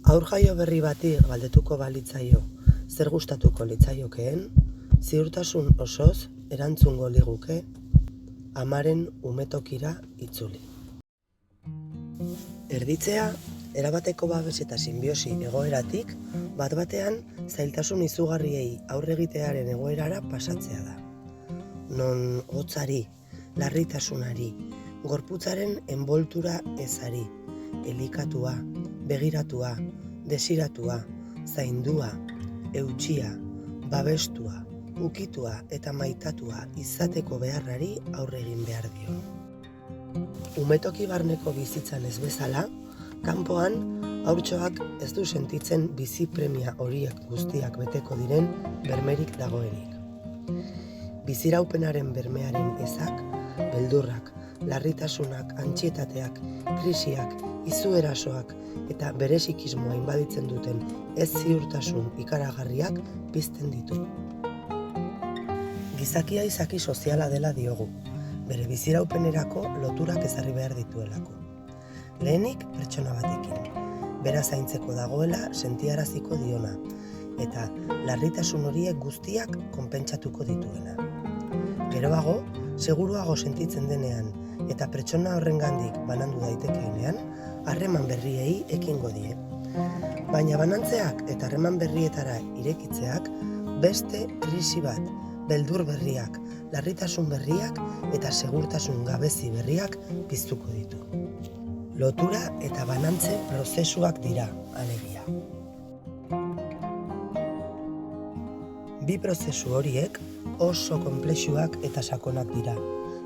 Haur jaio berri bati galdetuko balitzaio zer gustatuko litzaiokeen, ziurtasun osoz erantzungo liguke amaren umetokira itzuli. Erditzea, erabateko babes eta sinbiosi egoeratik, bat-batean zailtasun izugarriei aurre egitearen egoerara pasatzea da. Non hotzari, larritasunari, gorputzaren enboltura ezari, elikatua, begiratua, desiratua, zaindua, eutsia, babestua, ukitua eta maitatua izateko beharrari aurre egin behar dio. Umetoki barneko bizitzan ez bezala, kanpoan haurtxoak ez du sentitzen bizi premia horiek guztiak beteko diren bermerik dagoenik. Biziraupenaren bermearen ezak, beldurrak, larritasunak, antsietateak, krisiak, izuerasoak eta beresikismoa inbaditzen duten ez ziurtasun ikaragarriak pizten ditu. Gizakia izaki soziala dela diogu, bere biziraupenerako loturak ezarri behar dituelako. Lehenik pertsona batekin, bera zaintzeko dagoela sentiaraziko diona, eta larritasun horiek guztiak konpentsatuko dituena. Geroago, seguruago sentitzen denean eta pertsona horrengandik banandu daitekeenean, harreman berriei ekingo die. Baina banantzeak eta harreman berrietara irekitzeak beste krisi bat, beldur berriak, larritasun berriak eta segurtasun gabezi berriak piztuko ditu. Lotura eta banantze prozesuak dira, alegia. Bi prozesu horiek oso konplexuak eta sakonak dira,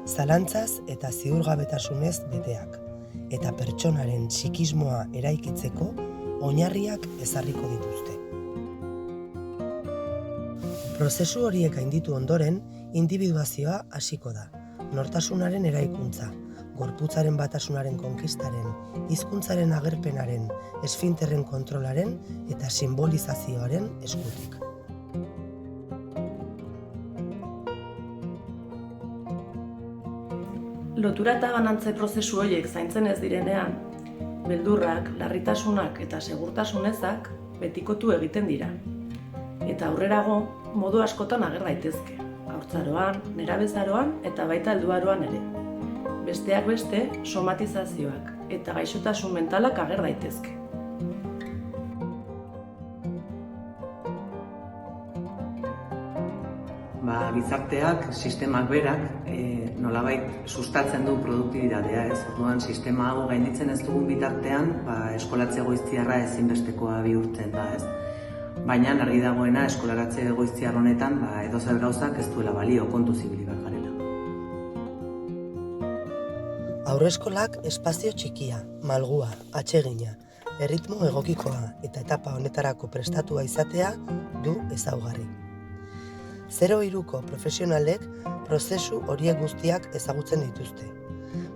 zalantzaz eta ziurgabetasunez beteak, eta pertsonaren psikismoa eraikitzeko oinarriak ezarriko dituzte. Prozesu horiek gainditu ondoren, indibiduazioa hasiko da, nortasunaren eraikuntza, gorputzaren batasunaren konkistaren, hizkuntzaren agerpenaren, esfinterren kontrolaren eta sinbolizazioaren eskutik. Lotura eta banantze prozesu horiek zaintzen ez direnean, beldurrak, larritasunak eta segurtasun ezak betikotu egiten dira. Eta aurrerago, modu askotan ager daitezke, haurtzaroan, nerabezaroan eta baita helduaroan ere. Besteak beste, somatizazioak eta gaixotasun mentalak ager daitezke. Gizarteak, sistemak berak, nolabait sustatzen du produktibitatea, ez? Orduan, sistema hau gainditzen ez dugun bitartean, eskolatze goiztiarra ezinbestekoa bihurtzen da, ez? Baina, argi dagoena, eskolaratze goiztiar honetan, edozer gauzak ez duela balio, kontu zibili behar garela. Haurreskolak espazio txikia, malgua, atsegina, erritmo egokikoa eta etapa honetarako prestatua izatea du ezaugarri. 0-3ko profesionalek prozesu horiek guztiak ezagutzen dituzte.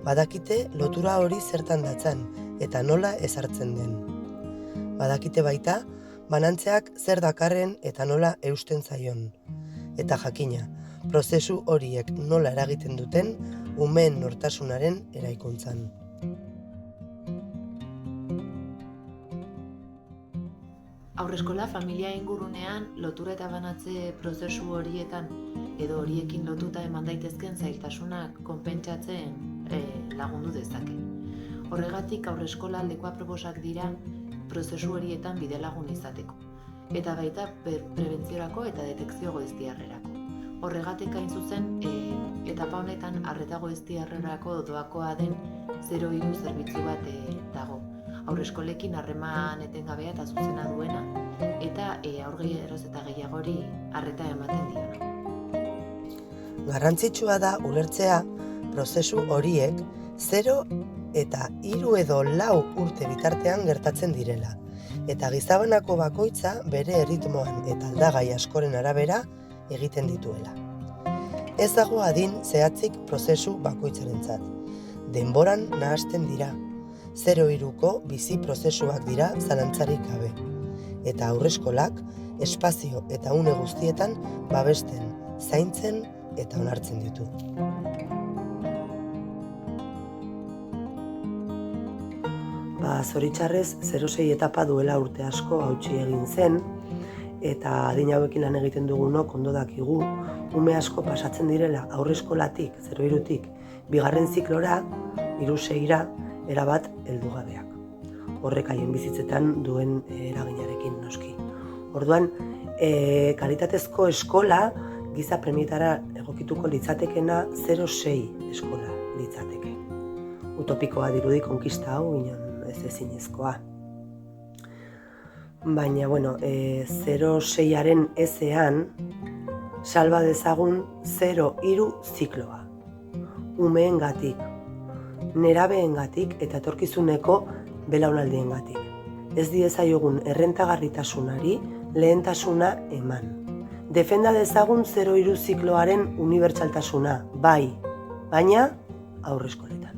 Badakite lotura hori zertan datzan eta nola ezartzen den. Badakite baita, banantzeak zer dakarren eta nola eusten zaion. Eta jakina, prozesu horiek nola eragiten duten umeen nortasunaren eraikuntzan. Haurreskola familia ingurunean lotura eta banatze prozesu horietan edo horiekin lotuta eman daitezken zailtasunak konpentsatzen lagundu dezake. Horregatik haurreskola aldeko aproposak dira prozesu horietan bidelagun izateko, eta baita prebentziorako eta detekzio goiztiarrerako. Horregatik hain zuzen, etapa honetan arreta goiztiarrerako doakoa den 0-3 zerbitzu bat dago. Haurreskolekin harreman etengabea eta zuzena duena, eta haurgei eroz eta gehiagori arreta ematen diona. Garrantzitsua da ulertzea prozesu horiek 0 eta 3 edo 4 urte bitartean gertatzen direla, eta gizabanako bakoitza bere erritmoan eta aldagai askoren arabera egiten dituela. Ez dago adin zehatzik prozesu bakoitzarentzat. Denboran nahasten dira. 0-3ko bizi prozesuak dira zalantzarik gabe. Eta haurreskolak espazio eta une guztietan babesten, zaintzen eta onartzen ditu. Zoritxarrez 0-6 etapa duela urte asko hautsi egin zen, eta adin hauekin lan egiten dugunok ondo dakigu, ume asko pasatzen direla aurreskolatik, 0-3tik, bigarren ziklora, 3-6ra, erabat heldugabeak. Horrek haien bizitzetan duen eraginarekin noski. Orduan, kalitatezko eskola giza premietara egokituko litzatekena 0-6 eskola litzateke. Utopikoa dirudi konkista hau, inon ez ezinezkoa. Baina, 0-6aren ezean, salba dezagun 0-3 zikloa. Umeengatik, nerabeengatik eta etorkizuneko belaunaldiengatik. Ez diezaiogun errentagarritasunari lehentasuna eman. Defenda dezagun 0-3 zikloaren unibertsaltasuna, bai, baina aurreskoletan.